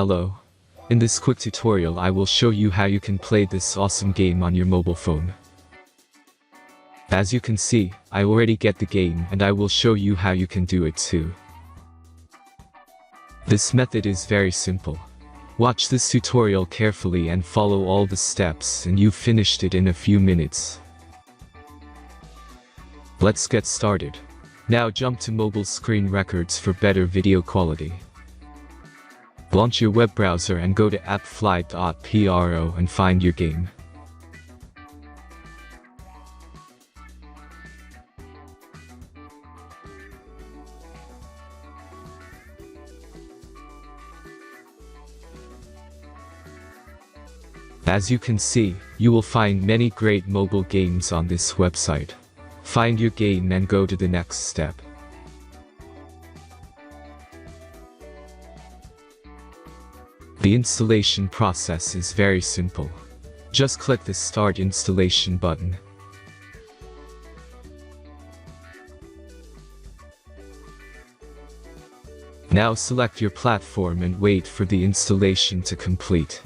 Hello. In this quick tutorial I will show you how you can play this awesome game on your mobile phone. As you can see, I already get the game and I will show you how you can do it too. This method is very simple. Watch this tutorial carefully and follow all the steps and you've finished it in a few minutes. Let's get started. Now jump to mobile screen records for better video quality. Launch your web browser and go to appfly.pro and find your game. As you can see, you will find many great mobile games on this website. Find your game and go to the next step. The installation process is very simple. Just click the Start Installation button. Now select your platform and wait for the installation to complete.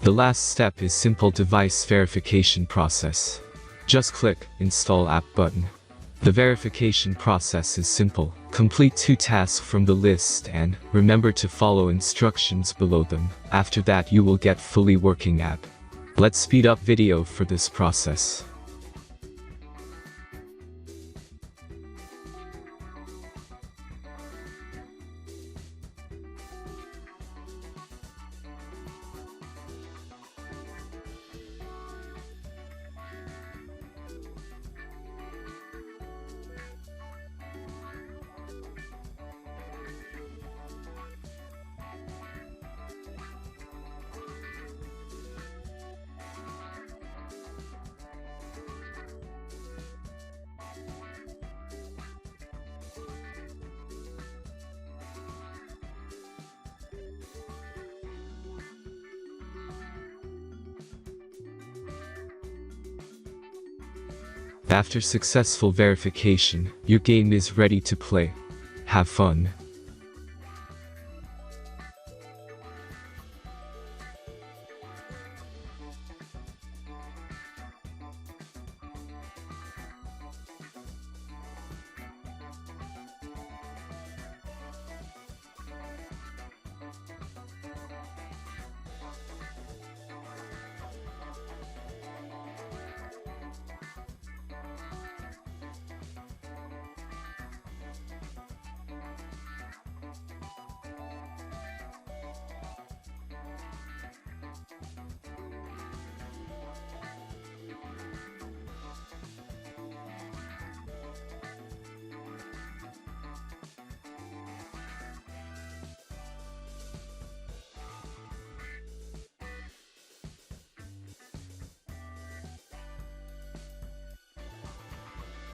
The last step is simple device verification process. Just click Install App button. The verification process is simple. Complete 2 tasks from the list and remember to follow instructions below them. After that you will get fully working app. Let's speed up video for this process. After successful verification, your game is ready to play. Have fun!